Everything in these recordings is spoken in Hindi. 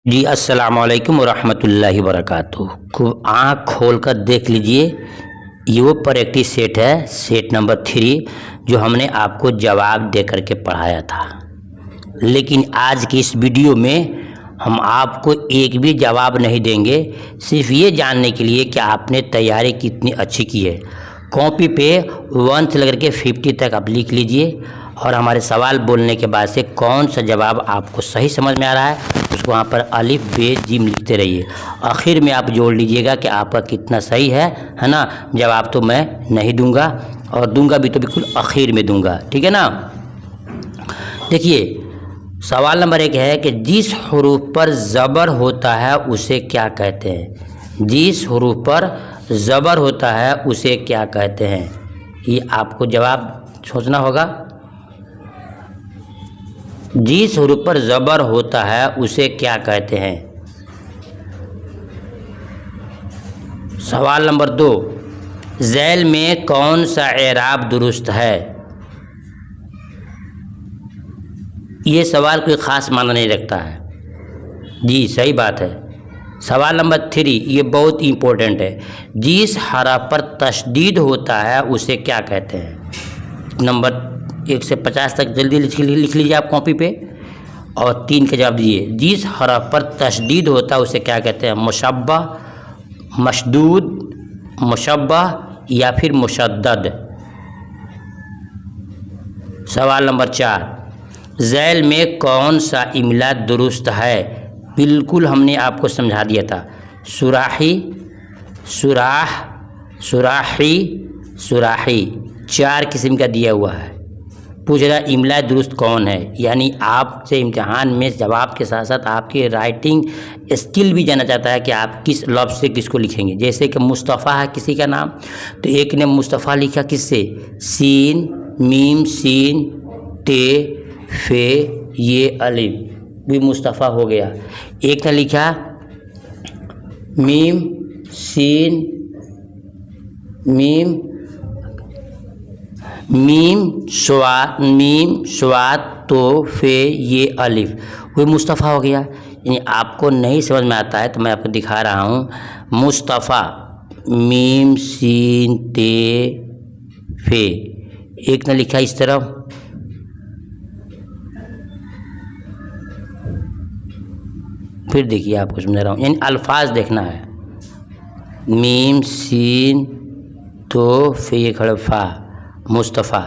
जी अस्सलाम वालेकुम रहमतुल्लाहि वबरकातुहू। खूब आँख खोल कर देख लीजिए, ये वो प्रैक्टिस सेट है, सेट नंबर 3 जो हमने आपको जवाब दे करके पढ़ाया था। लेकिन आज की इस वीडियो में हम आपको एक भी जवाब नहीं देंगे, सिर्फ ये जानने के लिए कि आपने तैयारी कितनी अच्छी की है। कॉपी पे 1 से लेकर के 50 तक आप लिख लीजिए और हमारे सवाल बोलने के बाद से कौन सा जवाब आपको सही समझ में आ रहा है उसको वहाँ पर अलिफ बे जिम लिखते रहिए। आखिर में आप जोड़ लीजिएगा कि आपका कितना सही है ना। जवाब तो मैं नहीं दूंगा और दूंगा भी तो बिल्कुल आखिर में दूंगा, ठीक है ना। देखिए सवाल नंबर 1 है कि जिस हरूफ पर ज़बर होता है उसे क्या कहते हैं। जिस हरूफ पर ज़बर होता है उसे क्या कहते हैं, ये आपको जवाब सोचना होगा। जिस हरूफ पर ज़बर होता है उसे क्या कहते हैं। सवाल नंबर 2, ज़ैल में कौन सा एराब दुरुस्त है। ये सवाल कोई ख़ास माना नहीं रखता है, जी सही बात है। सवाल नंबर 3 ये बहुत इम्पोर्टेंट है, जिस हरफ पर तशदीद होता है उसे क्या कहते हैं। नंबर 1 से 50 तक जल्दी लिख लीजिए आप कॉपी पे और 3 का जवाब दीजिए। जिस हरफ पर तशदीद होता है उसे क्या कहते हैं। मुशब्बा, मशदूद, मुशब्बा या फिर मुशद्दद। सवाल नंबर 4, ज़ैल में कौन सा इमला दुरुस्त है। बिल्कुल हमने आपको समझा दिया था। सुराही, सुराह, सुराही, सुराही, 4 किस्म का दिया हुआ है। पूछ रहा इमला दुरुस्त कौन है, यानी आपसे इम्तिहान में जवाब के साथ साथ आपकी राइटिंग स्किल भी जाना चाहता है कि आप किस लफ्ज़ से किसको लिखेंगे। जैसे कि मुस्तफ़ा है किसी का नाम, तो एक ने मुस्तफ़ा लिखा किससे, सीन मीम सीन ते फे ये अलिफ भी मुस्तफ़ा हो गया। एक ने लिखा मीम सीन मीम मीम स्वाद तो फे ये अलिफ, वो मुस्तफ़ा हो गया। यानी आपको नहीं समझ में आता है तो मैं आपको दिखा रहा हूँ। मुस्तफ़ा मीम सीन ते फे, एक ने लिखा इस तरफ, फिर देखिए आपको समझा रहा हूँ, यानी अल्फाज देखना है। मीम सीन तो फे ये खड़फा मुस्तफ़ा,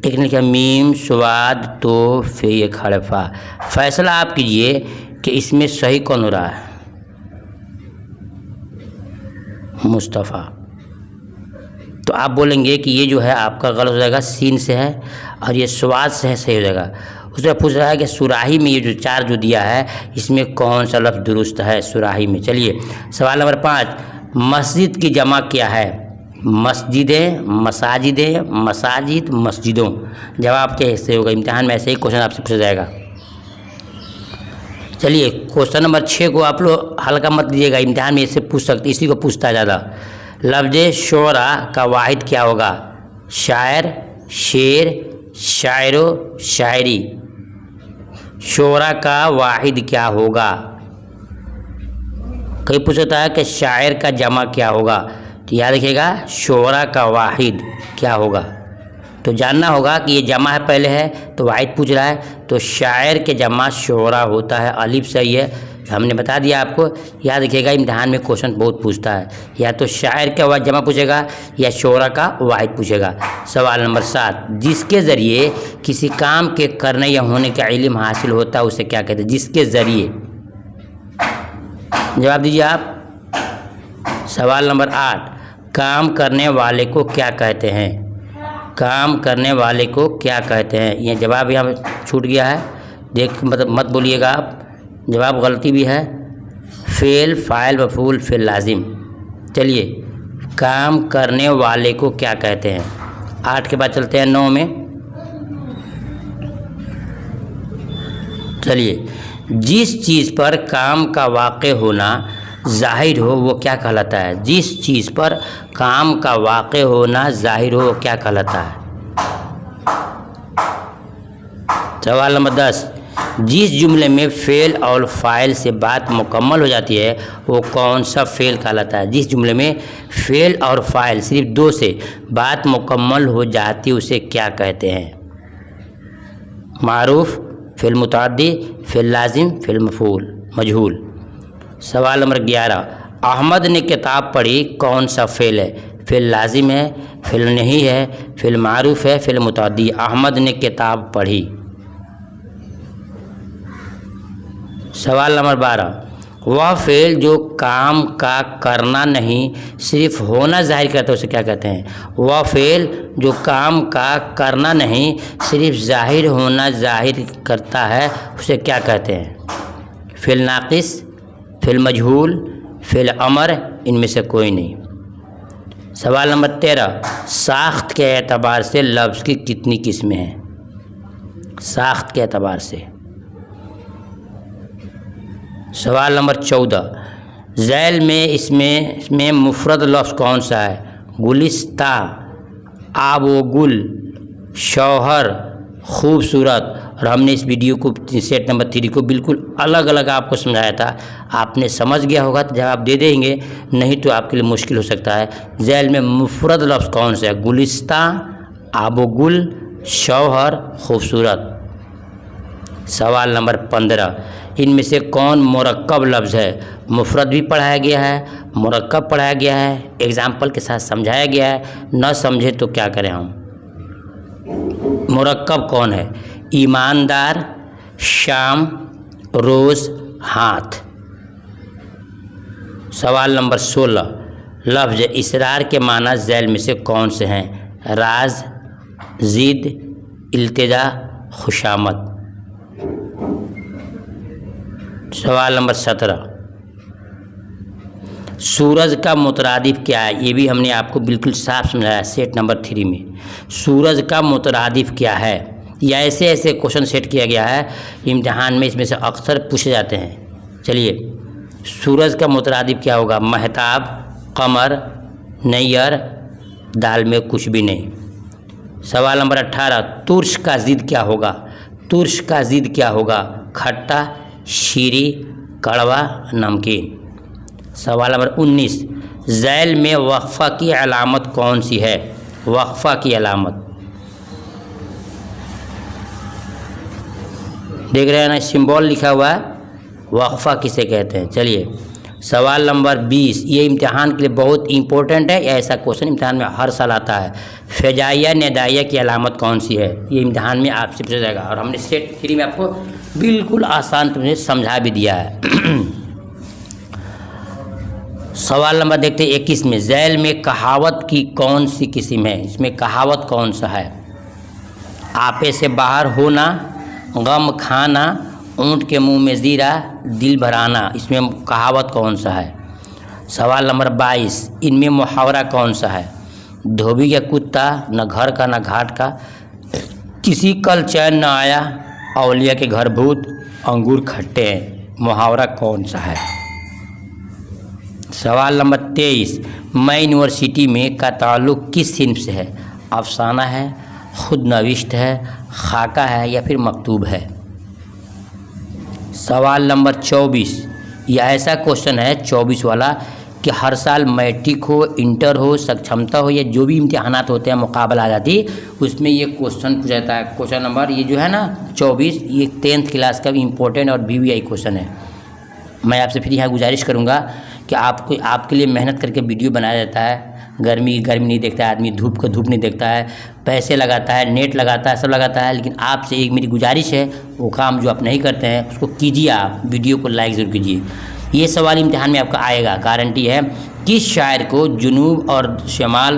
एक ने लिखा मीम स्वाद तो फे ये खड़फा। फैसला आप कीजिए कि इसमें सही कौन हो रहा है। मुस्तफ़ा, तो आप बोलेंगे कि ये जो है आपका गलत हो जाएगा, सीन से है और ये स्वाद से है, सही हो जाएगा। उसमें पूछ रहा है कि सुराही में ये जो 4 जो दिया है इसमें कौन सा लफ्ज़ दुरुस्त है सुराही में। चलिए सवाल नंबर 5, मस्जिद की जमा क्या है। मस्जिदें, मसाजिदें, मसाजिद, मस्जिदों। जवाब क्या हिस्से होगा। इम्तिहान में ऐसे ही क्वेश्चन आपसे पूछा जाएगा। चलिए क्वेश्चन नंबर 6 को आप लोग हल्का मत लीजिएगा, इम्तिहान में इससे पूछ सकते, इसी को पूछता है ज़्यादा। लफ्ज़ शोरा का वाहिद क्या होगा। शायर, शेर, शायरो, शायरी। शोरा का वाहिद क्या होगा। कई पूछता है कि शायर का जमा क्या होगा, तो याद रखिएगा शोरा का वाहिद क्या होगा। तो जानना होगा कि ये जमा है पहले है तो वाहिद पूछ रहा है, तो शायर के जमा शोरा होता है, अलिफ सही है, हमने बता दिया आपको। याद रखिएगा इम्तिहान में क्वेश्चन बहुत पूछता है, या तो शायर का जमा पूछेगा या शोरा का वाहिद पूछेगा। सवाल नंबर 7, जिसके ज़रिए किसी काम के करने या होने का इल्म हासिल होता है उसे क्या कहते हैं। जिसके ज़रिए, जवाब दीजिए आप। सवाल नंबर 8, काम करने वाले को क्या कहते हैं। काम करने वाले को क्या कहते हैं, ये जवाब यहाँ छूट गया है, देख मत बोलिएगा आप, जवाब गलती भी है। फ़ेल, फ़ाइल, मफ़ूल, फ़िल लाजिम। चलिए काम करने वाले को क्या कहते हैं। 8 के बाद चलते हैं 9 में। चलिए, जिस चीज़ पर काम का वाक़े होना ज़ाहिर हो वो क्या कहलाता है। जिस चीज़ पर काम का वाक़े होना ज़ाहिर हो वो क्या कहलाता है। सवाल नंबर 10, जिस जुमले में फेल और फाइल से बात मुकम्मल हो जाती है वो कौन सा फेल कहलाता है? जिस जुमले में फेल और फाइल सिर्फ दो से बात मुकम्मल हो जाती है उसे क्या कहते हैं? मारूफ, फेल मुतअद्दी, फेल लाजिम, फेल मफूल मजहूल। सवाल नंबर 11, अहमद ने किताब पढ़ी, कौन सा फेल है? फेल लाजिम है, फेल नहीं है, फेल मारूफ है, फेल मुतअद्दी। अहमद ने किताब पढ़ी। सवाल नंबर 12, वह फेल जो काम का करना नहीं सिर्फ होना जाहिर करता है उसे क्या कहते हैं? वह फेल जो काम का करना नहीं सिर्फ जाहिर होना जाहिर करता है उसे क्या कहते हैं? फेल नाकिस, फेल मजहूल, फेल अमर, इनमें से कोई नहीं। सवाल नंबर 13, साख्त के एतबार से लफ्ज़ की कितनी किस्में हैं? साख्त के एतबार से। सवाल नंबर 14, झैल में इसमें मुफरद लफ्ज़ कौन सा है? गुलिस्ता, आब व गुल, शौहर, खूबसूरत। और हमने इस वीडियो को सेट नंबर 3 को बिल्कुल अलग अलग आपको समझाया था। आपने समझ गया होगा तो जवाब दे देंगे, नहीं तो आपके लिए मुश्किल हो सकता है। झैल में मुफरद लफ्ज़ कौन सा है? गुलिस्ता, आब व गुल, शौहर, खूबसूरत। सवाल नंबर 15, इनमें से कौन मुरक्कब लफ्ज़ है? मुफरद भी पढ़ाया गया है, मुरक्कब पढ़ाया गया है, एग्जाम्पल के साथ समझाया गया है। न समझे तो क्या करें हम? मुरक्कब कौन है? ईमानदार, शाम, रोज़, हाथ। सवाल नंबर 16, लफ्ज़ इसरार के माना झैल में से कौन से हैं? राज, ज़िद, इल्तिजा, खुशामद। सवाल नंबर 17, सूरज का मुतरादिफ क्या है? ये भी हमने आपको बिल्कुल साफ समझाया सेट नंबर 3 में। सूरज का मुतरादिफ क्या है? या ऐसे ऐसे क्वेश्चन सेट किया गया है इम्तिहान में, इसमें से अक्सर पूछे जाते हैं। चलिए, सूरज का मुतरादिफ क्या होगा? महताब, कमर, नैयर, दाल में कुछ भी नहीं। सवाल नंबर 18, तुर्श का ज़िद क्या होगा? तुर्श का ज़िद क्या होगा? खट्टा, शीरी, कड़वा, नमकीन। सवाल नंबर 19, झैल में वक्फ़ा की अलामत कौन सी है? वक्फ़ा की अलामत देख रहे हैं ना, सिंबल लिखा हुआ है, वक्फ़ा किसे कहते हैं? चलिए, सवाल नंबर 20, ये इम्तिहान के लिए बहुत इंपॉर्टेंट है। ऐसा क्वेश्चन इम्तिहान में हर साल आता है। फ़जाइया निदाइया की अलामत कौन सी है? ये इम्तिहान में आपसे पूछा जाएगा और हमने सेट 3 में आपको बिल्कुल आसान तुमने समझा भी दिया है। सवाल नंबर देखते हैं 21 में, झैल में कहावत की कौन सी किस्म है? इसमें कहावत कौन सा है? आपे से बाहर होना, गम खाना, ऊँट के मुंह में ज़ीरा, दिल भराना। इसमें कहावत कौन सा है? सवाल नंबर 22, इनमें मुहावरा कौन सा है? धोबी का कुत्ता, न घर का न घाट का, किसी कल चैन न आया, औलिया के घर भूत, अंगूर खट्टे हैं। मुहावरा कौन सा है? सवाल नंबर 23, मैं यूनिवर्सिटी में का ताल्लुक़ किस सिन्फ से है? अफसाना है, खुद नविश्त है, खाका है, या फिर मकतूब है? सवाल नंबर 24, यह ऐसा क्वेश्चन है 24 वाला कि हर साल मैट्रिक हो, इंटर हो, सक्षमता हो, या जो भी इम्तिहानात होते हैं, मुकाबला आ जाती, उसमें ये क्वेश्चन पूछा जाता है। क्वेश्चन नंबर ये जो है ना 24, ये 10th क्लास का भी इम्पोर्टेंट और VVI क्वेश्चन है। मैं आपसे फिर यहाँ गुजारिश करूँगा कि आपके लिए मेहनत करके वीडियो बनाया जाता है। गर्मी नहीं देखता है आदमी, धूप को धूप नहीं देखता है, पैसे लगाता है, नेट लगाता है, सब लगाता है, लेकिन आपसे एक मेरी गुजारिश है, वो काम जो आप नहीं करते हैं उसको कीजिए। आप वीडियो को लाइक ज़रूर कीजिए। ये सवाल इम्तिहान में आपका आएगा, गारंटी है। किस शायर को जुनूब और शमाल,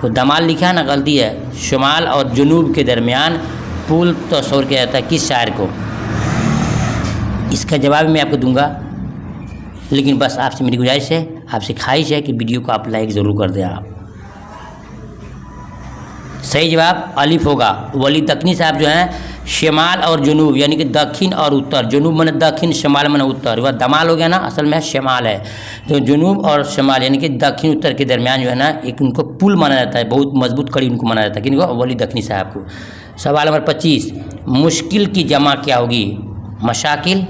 दमाल लिखा है ना, गलती है, शमाल और जुनूब के दरमियान पुल तस्वर किया जाता है? किस शायर को? इसका जवाब मैं आपको दूंगा, लेकिन बस आपसे मेरी गुजारिश है, आपसे ख्वाहिश है कि वीडियो को आप लाइक ज़रूर कर दें। आप सही जवाब अलिफ होगा। वली तकनी साहब जो हैं, शमाल और जुनूब यानी कि दक्षिण और उत्तर, जुनूब माने दक्षिण, शमाल माने उत्तर, वह दमाल हो गया ना, असल में शमाल है। तो जुनूब और शमाल यानी कि दक्षिण उत्तर के दरमियान जो है ना, एक उनको पुल माना जाता है, बहुत मजबूत कड़ी उनको माना जाता है। किनको? वली तकनी साहब को। सवाल नंबर 25, मुश्किल की जमा क्या होगी? मशाकिल,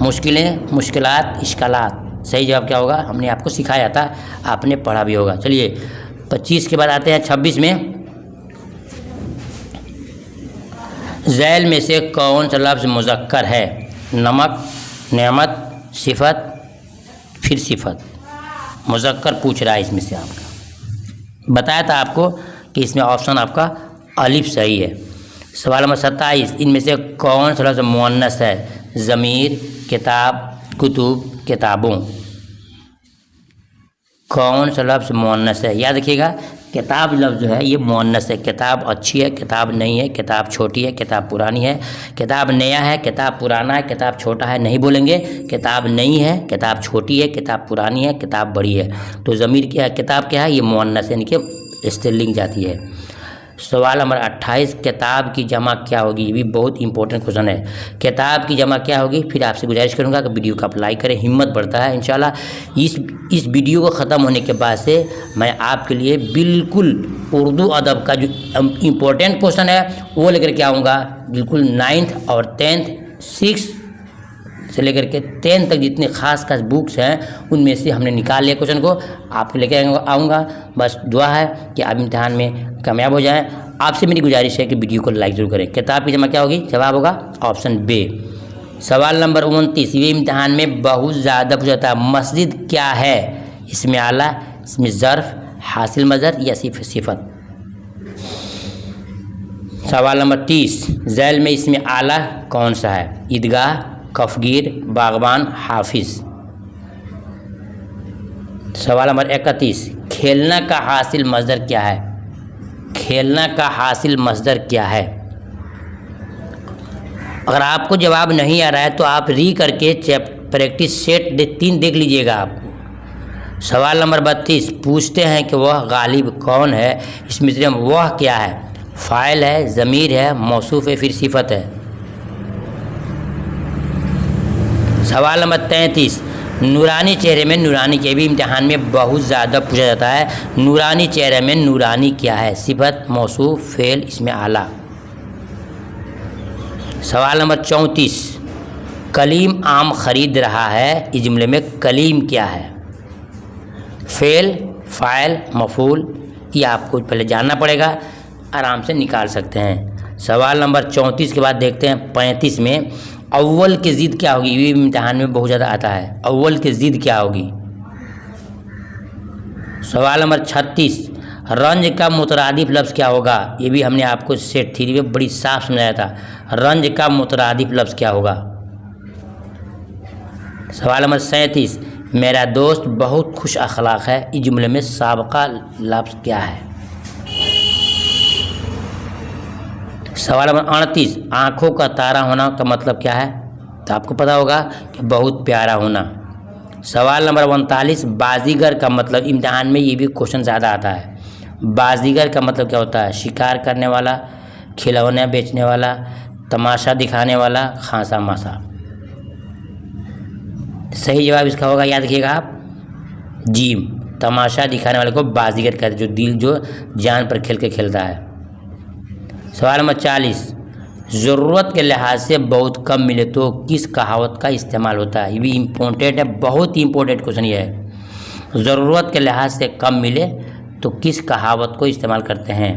मुश्किलें, मुश्किलात, इश्कालात। सही जवाब क्या होगा? हमने आपको सिखाया था, आपने पढ़ा भी होगा। चलिए 25 के बाद आते हैं 26 में। ज़ैल में से कौन सा लफ्ज़ मुज़क्कर है? नमक, नेमत, सिफत, फिर सिफत। मुज़क्कर पूछ रहा है इसमें से आपका। बताया था आपको कि इसमें ऑप्शन आपका अलिफ सही है। सवाल नंबर 27, इनमें से कौन सा लफ्ज़ मुअन्नस है? ज़मीर, किताब, कुतुब, किताबों। कौन सा लफ्ज़ मुअन्नस है? याद रखिएगा, किताब लफ्ज़ जो है ये मुअन्नस है। किताब अच्छी है, किताब नहीं है, किताब छोटी है, किताब पुरानी है, किताब नया है, किताब पुराना है, किताब छोटा है, नहीं बोलेंगे। किताब नई है, किताब छोटी है, किताब पुरानी है, किताब बड़ी है। तो ज़मीर क्या है? किताब क्या है? ये मुअन्नस है, यानी कि स्त्रीलिंग जाती है। सवाल नंबर 28, किताब की जमा क्या होगी? ये भी बहुत इंपॉर्टेंट क्वेश्चन है। किताब की जमा क्या होगी? फिर आपसे गुजारिश करूंगा कि वीडियो को आप लाइक करें, हिम्मत बढ़ता है इंशाल्लाह। इस वीडियो को ख़त्म होने के बाद से मैं आपके लिए बिल्कुल उर्दू अदब का जो इम्पोर्टेंट क्वेश्चन है वो लेकर के आऊँगा। बिल्कुल 9th और 10th 6 से लेकर के 10 तक जितने खास बुक्स हैं उनमें से हमने निकाल लिया क्वेश्चन को आपको लेके आऊँगा। बस दुआ है कि आप इम्तिहान में कामयाब हो जाएं। आपसे मेरी गुजारिश है कि वीडियो को लाइक जरूर करें। किताब की जमा क्या होगी? जवाब होगा ऑप्शन बी। सवाल नंबर 29, ये इम्तिहान में बहुत ज़्यादा पूछा जाता है। मस्जिद क्या है? इसमें आला, इसमें ज़र्फ, हासिल मज़र या सिफत। सवाल नंबर 30, ज़ैल में इसमें आला कौन सा है? ईदगाह, कफगीर, बागबान, हाफिज। सवाल नंबर 31, खेलना का हासिल मज़दर क्या है? खेलना का हासिल मज़दर क्या है? अगर आपको जवाब नहीं आ रहा है तो आप री करके प्रैक्टिस सेट 3 देख लीजिएगा आपको। सवाल नंबर 32, पूछते हैं कि वह गालिब कौन है? इसमें से वह क्या है? फ़ाइल है, ज़मीर है, मौसूफ़ है, फिर सिफत है। सवाल नंबर 33, नूरानी चेहरे में नूरानी के भी इम्तिहान में बहुत ज़्यादा पूछा जाता है। नूरानी चेहरे में नूरानी क्या है? सिफत, मौसूफ, फ़ेल, इसमें आला। सवाल नंबर 34, कलीम आम ख़रीद रहा है, इस जुमले में कलीम क्या है? फ़ेल, फ़ाइल, मफ़ूल। ये आपको पहले जानना पड़ेगा, आराम से निकाल सकते हैं। सवाल नंबर 34 के बाद देखते हैं 35 में, अव्वल की ज़िद क्या होगी? ये इम्तिहान में बहुत ज़्यादा आता है। अव्वल की ज़िद क्या होगी? सवाल नंबर 36, रंज का मुतरादिफ लफ्ज़ क्या होगा? ये भी हमने आपको सेट थ्री में बड़ी साफ समझाया था। रंज का मुतरादिफ लफ्ज़ क्या होगा? सवाल नंबर 37, मेरा दोस्त बहुत खुश अखलाक है, इस जुमले में साबका लफ्ज़ क्या है? सवाल नंबर 38, आँखों का तारा होना का मतलब क्या है? तो आपको पता होगा कि बहुत प्यारा होना। सवाल नंबर 39, बाजीगर का मतलब, इम्तिहान में ये भी क्वेश्चन ज़्यादा आता है। बाजीगर का मतलब क्या होता है? शिकार करने वाला, खिलौने बेचने वाला, तमाशा दिखाने वाला, खांसा मासा। सही जवाब इसका होगा, याद रखिएगा आप, जीम। तमाशा दिखाने वाले को बाजीगर कहते हैं, जो जान पर खेल के खेलता है। सवाल नंबर 40, ज़रूरत के लिहाज से बहुत कम मिले तो किस कहावत का इस्तेमाल होता है? ये भी इम्पोर्टेंट है, बहुत ही इम्पोर्टेंट क्वेश्चन ये है। ज़रूरत के लिहाज से कम मिले तो किस कहावत को इस्तेमाल करते हैं?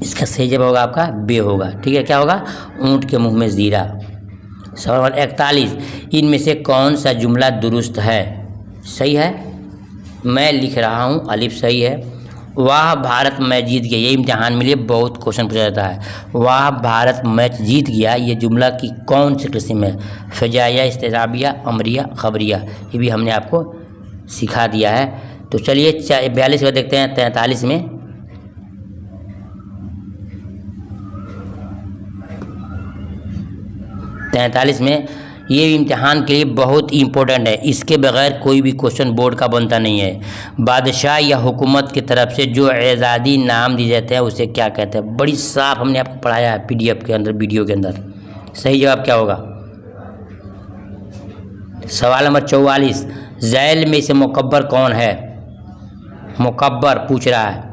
इसका सही जवाब होगा आपका बे होगा। ठीक है, क्या होगा? ऊँट के मुंह में जीरा। सवाल नंबर 41, इनमें से कौन सा जुमला दुरुस्त है? सही है, मैं लिख रहा हूँ, अलिफ सही है। वाह भारत मैच जीत गया, ये इम्तिहान में लिए बहुत क्वेश्चन पूछा जाता है। वाह भारत मैच जीत गया, ये जुमला की कौन सी किस्म है? फ़जाइया, इस्तेजाबिया, अमरिया, खबरिया। ये भी हमने आपको सिखा दिया है। तो चलिए 42 में देखते हैं 43 में। ये इम्तिहान के लिए बहुत इम्पोर्टेंट है, इसके बगैर कोई भी क्वेश्चन बोर्ड का बनता नहीं है। बादशाह या हुकूमत की तरफ से जो एजाज़ी नाम दिए जाते हैं उसे क्या कहते हैं? बड़ी साफ हमने आपको पढ़ाया है PDF के अंदर, वीडियो के अंदर। सही जवाब क्या होगा? सवाल नंबर 44, ज़ैल में से मुकब्बर कौन है? मुकब्बर पूछ रहा है।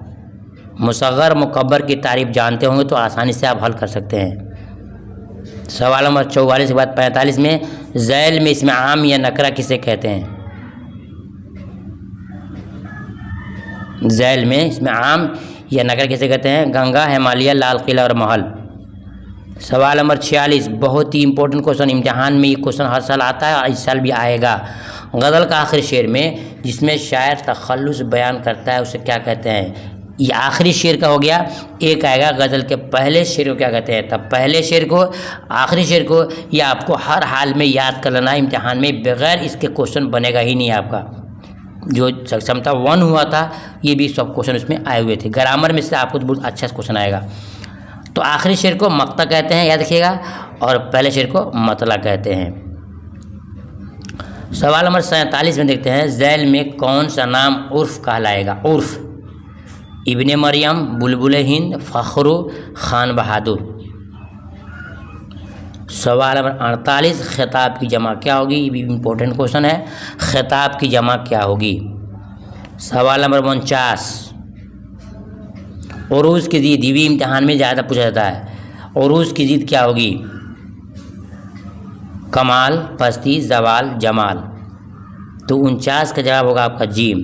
मुसग़्ग़र मुकब्बर की तारीफ़ जानते होंगे तो आसानी से आप हल कर सकते हैं। सवाल नंबर 44 के बाद 45 में ज़ैल में इसमें आम या नकरा किसे कहते हैं? ज़ैल में इसमें आम या नकरा किसे कहते हैं? गंगा, हिमालय, लाल किला और महल। सवाल नंबर 46 बहुत ही इंपॉर्टेंट क्वेश्चन, इम्तिहान में ये क्वेश्चन हर साल आता है और इस साल भी आएगा। गज़ल का आखिरी शेर में जिसमें शायर तखल्लुस बयान करता है उसे क्या कहते हैं? ये आखिरी शेर का हो गया। एक आएगा गज़ल के पहले शेर को क्या कहते हैं? तब पहले शेर को, आखिरी शेर को, ये आपको हर हाल में याद कर लेना। इम्तिहान में बगैर इसके क्वेश्चन बनेगा ही नहीं आपका। जो सक्षमता 1 हुआ था ये भी सब क्वेश्चन उसमें आए हुए थे। ग्रामर में से आपको तो बहुत अच्छा क्वेश्चन आएगा। तो आखिरी शेर को मक्ता कहते हैं, याद रखिएगा, और पहले शेर को मतला कहते हैं। सवाल नंबर 47 में देखते हैं ज़ैल में कौन सा नाम उर्फ़ कहलाएगा? उर्फ़ इब्ने मरियम, बुलबुल हिंद, फ़ख्रू, खान बहादुर। सवाल नंबर 48 ख़िताब की जमा क्या होगी? ये भी इम्पोर्टेंट क्वेश्चन है। ख़िताब की जमा क्या होगी? सवाल नंबर 49 उरूज़ की ज़ीद, ये भी इम्तिहान में ज़्यादा पूछा जाता है। उरूज़ की ज़ीद क्या होगी? कमाल, पस्ती, जवाल, जमाल। तो 49 का जवाब होगा आपका जीम।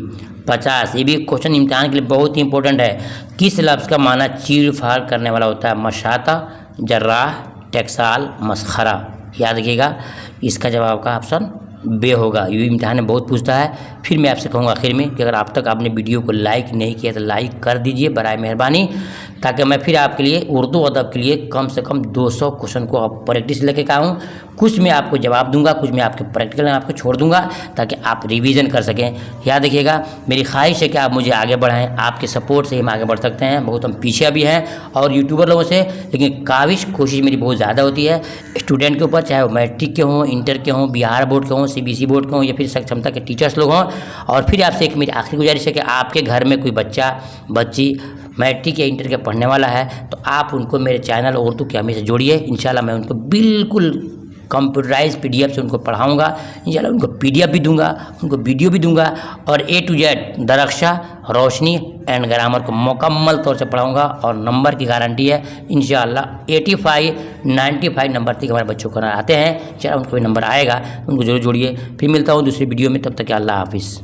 50 ये भी क्वेश्चन इम्तिहान के लिए बहुत ही इंपॉर्टेंट है। किस लफ्ज़ का माना चीर फाड़ करने वाला होता है? मशाता, जर्राह, टेक्साल, मसखरा। याद रखिएगा इसका जवाब का ऑप्शन बे होगा। ये इम्तिहान में बहुत पूछता है। फिर मैं आपसे कहूँगा आखिर में कि अगर आप तक आपने वीडियो को लाइक नहीं किया तो लाइक कर दीजिए बराए मेहरबानी, ताकि मैं फिर आपके लिए उर्दू अदब के लिए कम से कम 200 क्वेश्चन को आप प्रैक्टिस लेके आऊँ। कुछ मैं आपको जवाब दूंगा, कुछ मैं आपके प्रैक्टिकल में आपको छोड़ दूंगा ताकि आप रिवीजन कर सकें। याद रखिएगा मेरी ख्वाहिश है कि आप मुझे आगे बढ़ाएं। आपके सपोर्ट से हम आगे बढ़ सकते हैं। बहुत हम पीछे भी हैं और यूट्यूबर लोगों से, लेकिन कोशिश मेरी बहुत ज़्यादा होती है स्टूडेंट के ऊपर, चाहे वो मैट्रिक के हों, इंटर के हों, बिहार बोर्ड के हों, CBSE बोर्ड के हों या फिर सक्षमता के टीचर्स लोग हों। और फिर आपसे एक मेरी आखिरी गुजारिश है कि आपके घर में कोई बच्चा बच्ची मैट्रिक या इंटर के पढ़ने वाला है तो आप उनको मेरे चैनल उर्दू के हमेशा जोड़िए। इंशाल्लाह मैं उनको बिल्कुल कंप्यूटराइज PDF से उनको पढ़ाऊँगा। इंशाल्लाह उनको PDF भी दूंगा, उनको वीडियो भी दूंगा और A to Z दरक्षा, रोशनी एंड ग्रामर को मुकम्मल तौर से पढ़ाऊँगा। और नंबर की गारंटी है इंशाल्लाह 85 95 नंबर तक हमारे बच्चों को आते हैं। चलो उनको भी नंबर आएगा, उनको जरूर जोड़िए। फिर मिलता हूँ दूसरी वीडियो में, तब तक अल्लाह हाफिज़।